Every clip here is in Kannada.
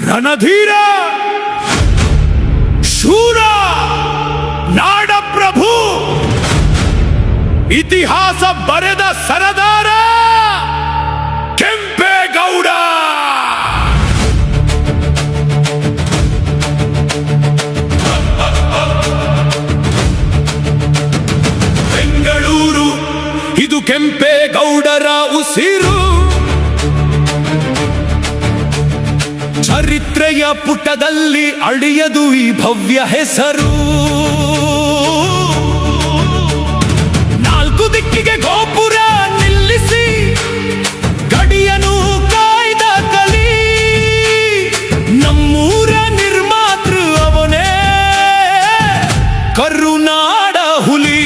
ರಣಧೀರ ಶೂರ ನಾಡಪ್ರಭು ಇತಿಹಾಸ ಬರೆದ ಸರದಾರ ಕೆಂಪೇಗೌಡ. ಬೆಂಗಳೂರು ಇದು ಕೆಂಪೇಗೌಡರ ಉಸಿರು. ಚರಿತ್ರೆಯ ಪುಟದಲ್ಲಿ ಅಳಿಯದು ಈ ಭವ್ಯ ಹೆಸರು. ನಾಲ್ಕು ದಿಕ್ಕಿಗೆ ಗೋಪುರ ನಿಲ್ಲಿಸಿ ಗಡಿಯನ್ನು ಕಾಯ್ದ ಕಲಿ. ನಮ್ಮೂರ ನಿರ್ಮಾತೃ ಅವನೇ ಕರುನಾಡ ಹುಲಿ.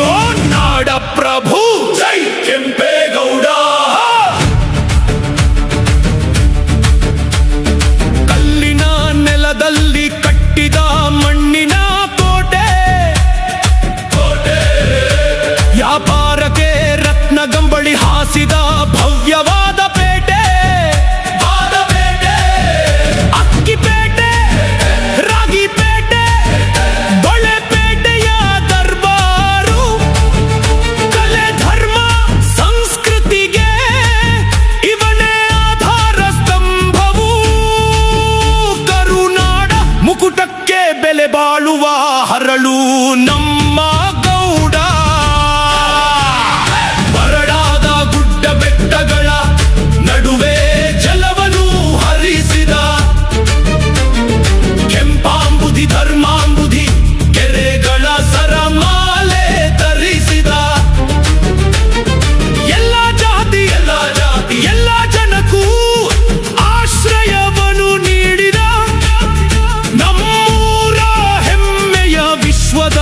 ಓ ನಾಡ ಪ್ರಭು ಜೈ ಕೆಂಪೇಗೌಡ. ಕಲ್ಲಿನ ನೆಲದಲ್ಲಿ ಕಟ್ಟಿದ ಮಣ್ಣಿನ ಕೋಟೆ, ವ್ಯಾಪಾರಕ್ಕೆ ರತ್ನಗಂಬಳಿ ಹಾಸಿದ ಭವ್ಯವಾದ ಪೇಟೆ. ಅಕ್ಕಿಪೇಟೆ, ರಾಗಿಪೇಟೆ, ಬಳೆಪೇಟೆಯ ದರ್ಬಾರು. ಕಲೆ ಧರ್ಮ ಸಂಸ್ಕೃತಿಗೆ ಇವನೇ ಆಧಾರ ಸ್ತಂಭವು. ಕರುನಾಡ ಮುಕುಟಕ್ಕೆ ಬೆಲೆ ಬಾಳುವ ಹರಳು ನಮ್ಮ ಗೌಡ. ಬರಡಾದ ಗುಡ್ಡ ಬೆಟ್ಟಗಳ ನಡುವೆ ಜಲವನ್ನು ಹರಿಸಿದ ಕೆಂಪಾಂಬುಧಿ ಧರ್ಮಾಂಬುಧಿ ಕೆರೆಗಳ ಸರಮಾಲೆ ಧರಿಸಿದ. ಎಲ್ಲ ಜಾತಿ ಎಲ್ಲ ಜನಕ್ಕೂ ಆಶ್ರಯವನ್ನು ನೀಡಿದ ನಮ್ಮೂರ ಹೆಮ್ಮೆಯ ವಿಶ್ವದ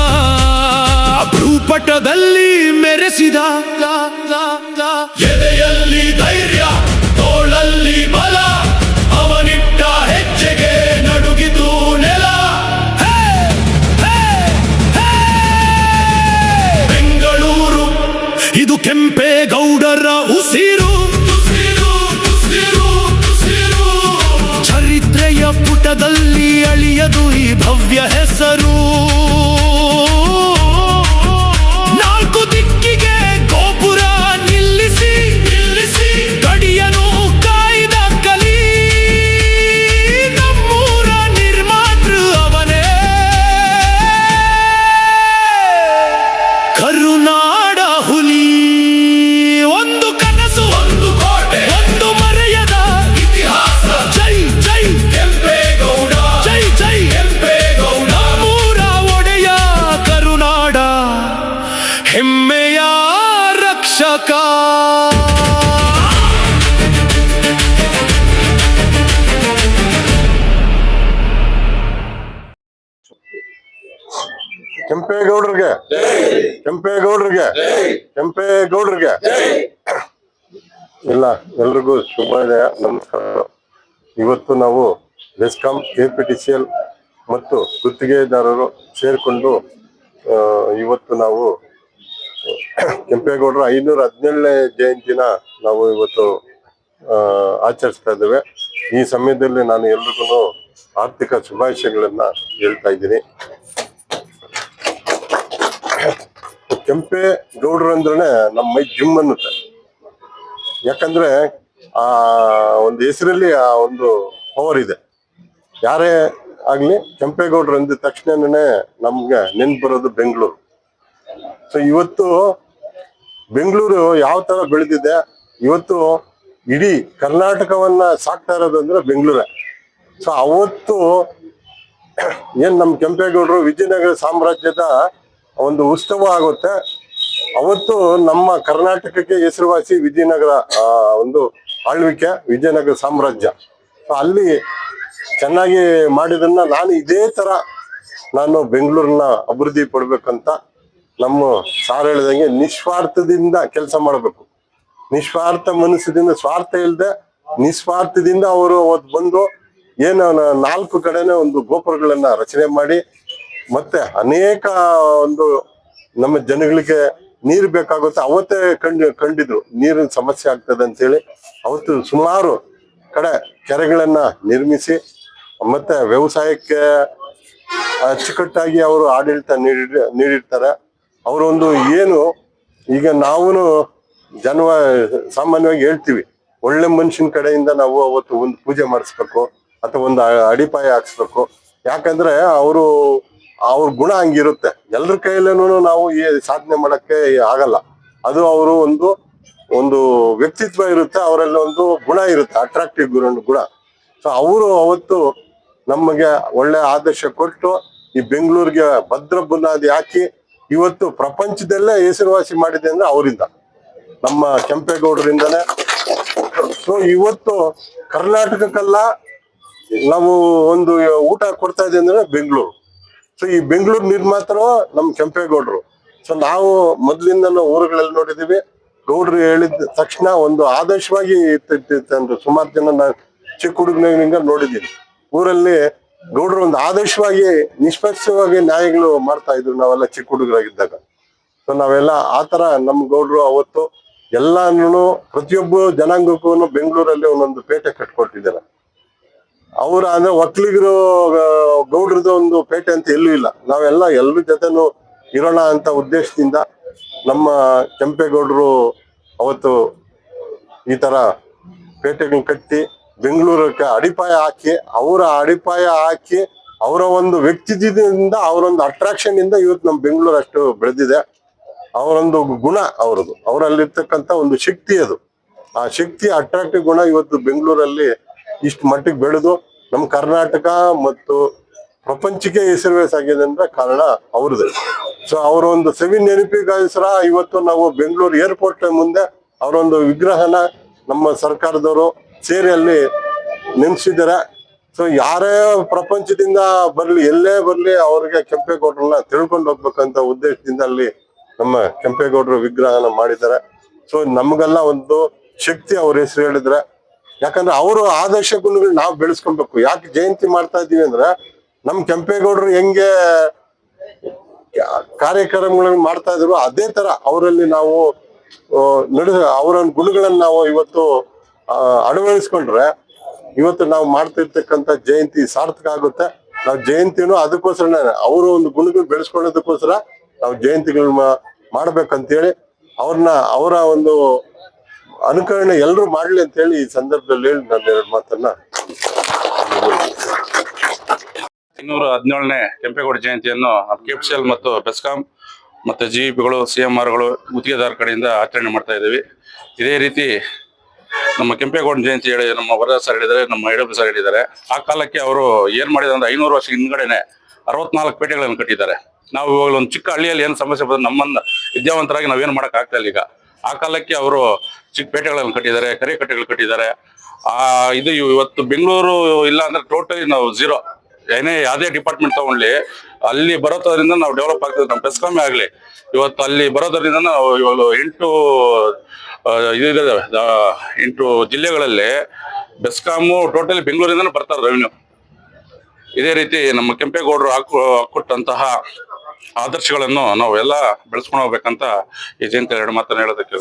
ಭೂಪಟದಲ್ಲಿ ಮೆರೆಸಿದ. ಎದೆಯಲ್ಲಿ ಧೈರ್ಯ, ತೋಳಲ್ಲಿ ಬಲ, ಅವನಿಟ್ಟ ಹೆಜ್ಜೆಗೆ ನಡುಗಿತು ನೆಲ. ಬೆಂಗಳೂರು ಇದು ಕೆಂಪೇಗೌಡರ ಉಸಿರು. ಚರಿತ್ರೆಯ ಪುಟದಲ್ಲಿ ಅಳಿಯದು ಈ ಭವ್ಯ ಹೆಸರು. ನಾಲ್ಕು ದಿಕ್ಕಿಗೆ ಗೋಪುರ ನಿಲ್ಲಿಸಿ ಗಡಿಯನ್ನು ಕಾಯ್ದ ಕಲಿ. ನಮ್ಮೂರ ನಿರ್ಮಾತೃ ಅವನೇ ಕರುನಾಡ ಹುಲಿ. ಒಂದು ಕನಸು, ಒಂದು ಕೋಟೆ, ಒಂದು ಮರೆಯದ ಇತಿಹಾಸ. ಜೈ ಜೈ ಕೆಂಪೇಗೌಡ, ಜೈ ಜೈ ಕೆಂಪೇಗೌಡ. ನಮ್ಮೂರ ಒಡೆಯ ಕರುನಾಡ ಹೆಮ್ಮೆಯ ರಕ್ಷಕ. ಕೆಂಪೇಗೌಡರಿಗೆ, ಕೆಂಪೇಗೌಡರಿಗೆ, ಕೆಂಪೇಗೌಡರಿಗೆ ಎಲ್ರಿಗೂ ಶುಭೋದಯ, ನಮಸ್ಕಾರ. ಇವತ್ತು ನಾವು ಬೆಸ್ಕಾಂ, KPTCL ಮತ್ತು ಗುತ್ತಿಗೆದಾರರು ಸೇರಿಕೊಂಡು ಇವತ್ತು ನಾವು ಕೆಂಪೇಗೌಡರ 517ನೇ ಜಯಂತಿನ ನಾವು ಇವತ್ತು ಆಚರಿಸ್ತಾ ಇದ್ದೇವೆ. ಈ ಸಮಯದಲ್ಲಿ ನಾನು ಎಲ್ರಿಗೂ ಆರ್ಥಿಕ ಶುಭಾಶಯಗಳನ್ನ ಹೇಳ್ತಾ ಇದ್ದೀನಿ. ಕೆಂಪೇಗೌಡರು ಅಂದ್ರೆ ನಮ್ಮ ಮೈ ಜಿಮ್ ಅನ್ನುತ್ತೆ. ಯಾಕಂದ್ರೆ ಆ ಒಂದು ಹೆಸರಲ್ಲಿ ಆ ಒಂದು ಪವರ್ ಇದೆ. ಯಾರೇ ಆಗ್ಲಿ ಕೆಂಪೇಗೌಡರು ಅಂದ ತಕ್ಷಣನೇ ನಮ್ಗೆ ನೆನ್ಪು ಬರೋದು ಬೆಂಗಳೂರು. ಸೊ ಇವತ್ತು ಬೆಂಗಳೂರು ಯಾವ ತರ ಬೆಳೆದಿದೆ, ಇವತ್ತು ಇಡೀ ಕರ್ನಾಟಕವನ್ನ ಸಾಕ್ತಾ ಇರೋದು ಅಂದ್ರೆ ಬೆಂಗಳೂರೇ. ಸೊ ಅವತ್ತು ಏನ್ ನಮ್ ಕೆಂಪೇಗೌಡರು ವಿಜಯನಗರ ಸಾಮ್ರಾಜ್ಯದ ಒಂದು ಉತ್ಸವ ಆಗುತ್ತೆ. ಅವತ್ತು ನಮ್ಮ ಕರ್ನಾಟಕಕ್ಕೆ ಹೆಸರುವಾಸಿ ವಿಜಯನಗರ ಒಂದು ಆಳ್ವಿಕೆ, ವಿಜಯನಗರ ಸಾಮ್ರಾಜ್ಯ. ಸೊ ಅಲ್ಲಿ ಚೆನ್ನಾಗಿ ಮಾಡಿದನ್ನ ನಾನು ಇದೇ ತರ ನಾನು ಬೆಂಗಳೂರನ್ನ ಅಭಿವೃದ್ಧಿ ಪಡ್ಬೇಕಂತ ನಮ್ಮ ಸಾರ್ ಹೇಳಿದಂಗೆ ನಿಸ್ವಾರ್ಥದಿಂದ ಕೆಲಸ ಮಾಡಬೇಕು. ನಿಸ್ವಾರ್ಥ ಮನಸ್ಸದಿಂದ, ಸ್ವಾರ್ಥ ಇಲ್ಲದೆ ನಿಸ್ವಾರ್ಥದಿಂದ ಅವರು ಅವತ್ತು ಬಂದು ಏನು 4 ಕಡೆನೇ ಒಂದು ಗೋಪುರಗಳನ್ನ ರಚನೆ ಮಾಡಿ ಮತ್ತೆ ಅನೇಕ ಒಂದು ನಮ್ಮ ಜನಗಳಿಗೆ ನೀರು ಬೇಕಾಗುತ್ತೆ. ಅವತ್ತೇ ಕಂಡಿದ್ರು ನೀರಿನ ಸಮಸ್ಯೆ ಆಗ್ತದೆ ಅಂತ ಹೇಳಿ ಅವತ್ತು ಸುಮಾರು ಕಡೆ ಕೆರೆಗಳನ್ನ ನಿರ್ಮಿಸಿ ಮತ್ತೆ ವ್ಯವಸಾಯಕ್ಕೆ ಅಚ್ಚುಕಟ್ಟಾಗಿ ಅವರು ಆಡಳಿತ ನೀಡಿರ್ತಾರೆ. ಅವರೊಂದು ಏನು ಈಗ ನಾವು ಸಾಮಾನ್ಯವಾಗಿ ಹೇಳ್ತೀವಿ, ಒಳ್ಳೆ ಮನುಷ್ಯನ ಕಡೆಯಿಂದ ನಾವು ಅವತ್ತು ಒಂದು ಪೂಜೆ ಮಾಡಿಸ್ಬೇಕು ಅಥವಾ ಒಂದು ಅಡಿಪಾಯ ಹಾಕ್ಸ್ಬೇಕು. ಯಾಕಂದ್ರೆ ಅವ್ರ ಗುಣ ಹಂಗಿರುತ್ತೆ. ಎಲ್ರ ಕೈಯಲ್ಲೇನು ನಾವು ಈ ಸಾಧನೆ ಮಾಡಕ್ಕೆ ಆಗಲ್ಲ. ಅದು ಅವರು ಒಂದು ವ್ಯಕ್ತಿತ್ವ ಇರುತ್ತೆ, ಅವರಲ್ಲಿ ಒಂದು ಗುಣ ಇರುತ್ತೆ, ಅಟ್ರಾಕ್ಟಿವ್ ಗುಣ. ಸೊ ಅವರು ಅವತ್ತು ನಮಗೆ ಒಳ್ಳೆ ಆದರ್ಶ ಕೊಟ್ಟು ಈ ಬೆಂಗಳೂರಿಗೆ ಭದ್ರ ಬುನಾದಿ ಹಾಕಿ ಇವತ್ತು ಪ್ರಪಂಚದಲ್ಲೇ ಹೆಸರುವಾಸಿ ಮಾಡಿದೆ ಅಂದ್ರೆ ಅವರಿಂದ, ನಮ್ಮ ಕೆಂಪೇಗೌಡರಿಂದನೇ. ಸೊ ಇವತ್ತು ಕರ್ನಾಟಕಕ್ಕೆಲ್ಲ ನಾವು ಒಂದು ಊಟ ಕೊಡ್ತಾ ಇದೆ ಅಂದ್ರೆ ಬೆಂಗಳೂರು. ಸೊ ಈ ಬೆಂಗಳೂರು ನಿರ್ಮಾತರು ನಮ್ಮ ಕೆಂಪೇಗೌಡರು. ಸೊ ನಾವು ಮೊದ್ಲಿಂದ ಊರುಗಳಲ್ಲಿ ನೋಡಿದೀವಿ, ಗೌಡ್ರು ಹೇಳಿದ ತಕ್ಷಣ ಒಂದು ಆದರ್ಶವಾಗಿ ಇರ್ತಿತ್ತು. ಸುಮಾರು ಜನ ನಾನು ಚಿಕ್ಕ ಹುಡುಗನಿಂದ ನೋಡಿದ್ದೀನಿ, ಊರಲ್ಲಿ ಗೌಡ್ರು ಒಂದು ಆದರ್ಶವಾಗಿ ನಿಷ್ಪಕ್ಷವಾಗಿ ನ್ಯಾಯಗಳು ಮಾಡ್ತಾ ಇದ್ರು ನಾವೆಲ್ಲ ಚಿಕ್ಕ ಹುಡುಗರಾಗಿದ್ದಾಗ. ಸೊ ನಾವೆಲ್ಲ ಆತರ ನಮ್ಮ ಗೌಡ್ರು ಅವತ್ತು ಎಲ್ಲಾನು ಪ್ರತಿಯೊಬ್ಬ ಜನಾಂಗಕ್ಕೂ ಬೆಂಗಳೂರಲ್ಲಿ ಒಂದೊಂದು ಪೇಟೆ ಕಟ್ಕೊಟ್ಟಿದ್ದಾರೆ. ಅಂದ್ರೆ ಒಕ್ಕಲಿಗರು ಗೌಡ್ರದ್ದು ಒಂದು ಪೇಟೆ ಅಂತ ಎಲ್ಲೂ ಇಲ್ಲ. ನಾವೆಲ್ಲ ಎಲ್ರ ಜೊತೆನೂ ಇರೋಣ ಅಂತ ಉದ್ದೇಶದಿಂದ ನಮ್ಮ ಕೆಂಪೇಗೌಡರು ಅವತ್ತು ಈ ತರ ಪೇಟೆಗಳನ್ನ ಕಟ್ಟಿ ಬೆಂಗಳೂರಕ್ಕೆ ಅಡಿಪಾಯ ಹಾಕಿ ಅವರ ಒಂದು ವ್ಯಕ್ತಿತ್ವದಿಂದ ಅವರೊಂದು ಅಟ್ರಾಕ್ಷನ್ ಇಂದ ಇವತ್ತು ನಮ್ಮ ಬೆಂಗಳೂರು ಅಷ್ಟು ಬೆಳೆದಿದೆ. ಅವರೊಂದು ಗುಣ ಅವರಲ್ಲಿರ್ತಕ್ಕಂಥ ಒಂದು ಶಕ್ತಿ, ಅದು ಆ ಶಕ್ತಿ ಅಟ್ರಾಕ್ಟಿವ್ ಗುಣ ಇವತ್ತು ಬೆಂಗಳೂರಲ್ಲಿ ಇಷ್ಟು ಮಟ್ಟಿಗೆ ಬೆಳೆದು ನಮ್ಮ ಕರ್ನಾಟಕ ಮತ್ತು ಪ್ರಪಂಚಕ್ಕೆ ಹೆಸರುವಾಸಿಯಾಗಿದೆ ಅಂದ್ರೆ ಕಾರಣ ಅವ್ರದ್ದು. ಸೊ ಅವರ ಒಂದು ಸವಿ ನೆನಪಿಗೋಸ್ಕರ ಇವತ್ತು ನಾವು ಬೆಂಗಳೂರು ಏರ್ಪೋರ್ಟ್ ಮುಂದೆ ಅವರೊಂದು ವಿಗ್ರಹನ ನಮ್ಮ ಸರ್ಕಾರದವರು ಸೇರಿ ಅಲ್ಲಿ ನೆನೆಸಿದ್ದಾರೆ. ಸೊ ಯಾರೇ ಪ್ರಪಂಚದಿಂದ ಬರ್ಲಿ, ಎಲ್ಲೇ ಬರ್ಲಿ, ಅವ್ರಿಗೆ ಕೆಂಪೇಗೌಡರನ್ನ ತಿಳ್ಕೊಂಡು ಹೋಗ್ಬೇಕಂತ ಉದ್ದೇಶದಿಂದ ಅಲ್ಲಿ ನಮ್ಮ ಕೆಂಪೇಗೌಡರು ವಿಗ್ರಹನ ಮಾಡಿದ್ದಾರೆ. ಸೊ ನಮ್ಗೆಲ್ಲ ಒಂದು ಶಕ್ತಿ ಅವ್ರ ಹೆಸರು ಹೇಳಿದ್ರೆ, ಯಾಕಂದ್ರೆ ಅವರು ಆದರ್ಶ ಗುಣಗಳು ನಾವು ಬೆಳೆಸ್ಕೊಬೇಕು. ಯಾಕೆ ಜಯಂತಿ ಮಾಡ್ತಾ ಇದೀವಿ ಅಂದ್ರೆ, ನಮ್ ಕೆಂಪೇಗೌಡರು ಹೆಂಗೆ ಕಾರ್ಯಕ್ರಮಗಳನ್ನ ಮಾಡ್ತಾ ಇದ್ರು ಅದೇ ತರ ಅವರಲ್ಲಿ ನಾವು ಅವರ ಗುಣಗಳನ್ನ ನಾವು ಇವತ್ತು ಅಳವಡಿಸ್ಕೊಂಡ್ರೆ ಇವತ್ತು ನಾವು ಮಾಡ್ತಿರ್ತಕ್ಕಂಥ ಜಯಂತಿ ಸಾರ್ಥಕ ಆಗುತ್ತೆ. ನಾವು ಜಯಂತಿನೂ ಅದಕ್ಕೋಸ್ಕರ ಅವರು ಒಂದು ಗುಣಗಳು ಬೆಳೆಸ್ಕೊಳ್ಳೋದಕ್ಕೋಸ್ಕರ ನಾವು ಜಯಂತಿಗಳನ್ನ ಮಾಡ್ಬೇಕಂತೇಳಿ ಅವರ ಒಂದು ಅನುಕರಣೆ ಎಲ್ಲರೂ ಮಾಡ್ಲಿ ಅಂತ ಹೇಳಿ ಈ ಸಂದರ್ಭದಲ್ಲಿ ಹೇಳಿ ನಾನು ಎರಡು ಮಾತನ್ನ 217ನೇ ಕೆಂಪೇಗೌಡ ಜಯಂತಿಯನ್ನು ಕೆಪಿಸಿಎಲ್ ಮತ್ತು ಬೆಸ್ಕಾಂ ಮತ್ತು ಜಿಇಪಿಗಳು, CMRಗಳು, ಗುತ್ತಿಗೆದಾರ ಕಡೆಯಿಂದ ಆಚರಣೆ ಮಾಡ್ತಾ ಇದ್ದೀವಿ. ಇದೇ ರೀತಿ ನಮ್ಮ ಕೆಂಪೇಗೌಡ ಜಯಂತಿ ಹೇಳಿ ನಮ್ಮ ವರದಾ ಸರ್ ಹೇಳಿದ್ದಾರೆ, ನಮ್ಮ ಯಡಿಯೂರಪ್ಪ ಸರ್ ಹೇಳಿದ್ದಾರೆ. ಆ ಕಾಲಕ್ಕೆ ಅವರು ಏನ್ ಮಾಡಿದ್ದಾರೆ ಅಂದ್ರೆ 500 ವರ್ಷ ಹಿಂದ್ಗಡೆನೆ 64 ಪೇಟೆಗಳನ್ನು ಕಟ್ಟಿದ್ದಾರೆ. ನಾವು ಇವಾಗ ಒಂದು ಚಿಕ್ಕ ಹಳ್ಳಿಯಲ್ಲಿ ಏನು ಸಮಸ್ಯೆ ಬಂದ್ರೆ ನಮ್ಮನ್ನ ವಿದ್ಯಾವಂತರಾಗಿ ನಾವೇನು ಮಾಡಕ್ ಆಗ್ತಾ ಇಲ್ಲ. ಈಗ ಆ ಕಾಲಕ್ಕೆ ಅವರು ಚಿಕ್ಕ ಪೇಟೆಗಳನ್ನು ಕಟ್ಟಿದ್ದಾರೆ, ಕೆರೆ ಕಟ್ಟೆಗಳು ಕಟ್ಟಿದ್ದಾರೆ. ಇದು ಇವತ್ತು ಬೆಂಗಳೂರು ಇಲ್ಲ ಅಂದ್ರೆ ಟೋಟಲಿ ನಾವು ಝೀರೋ. ಯಾವುದೇ ಡಿಪಾರ್ಟ್ಮೆಂಟ್ ತಗೊಂಡ್ಲಿ ಅಲ್ಲಿ ಬರೋದ್ರಿಂದ ನಾವು ಡೆವಲಪ್ ಆಗ್ತದೆ. ನಮ್ಮ ಬೆಸ್ಕಾಮೇ ಆಗ್ಲಿ ಇವತ್ತು ಅಲ್ಲಿ ಬರೋದ್ರಿಂದ ನಾವು ಇವಾಗ 8 ಜಿಲ್ಲೆಗಳಲ್ಲಿ ಬೆಸ್ಕಾಮು ಟೋಟಲಿ ಬೆಂಗಳೂರಿಂದನೇ ಬರ್ತಾರೆ ರೆವಿನ್ಯೂ. ಇದೇ ರೀತಿ ನಮ್ಮ ಕೆಂಪೇಗೌಡರು ಹಾಕೊಟ್ಟಂತಹ ಆದರ್ಶಗಳನ್ನು ನಾವು ಎಲ್ಲ ಬೆಳೆಸ್ಕೊಂಡು ಹೋಗ್ಬೇಕಂತ ಈ ಜಯಂತಿ ಎರಡು ಮಾತನ್ನು ಹೇಳೋದಕ್ಕೆ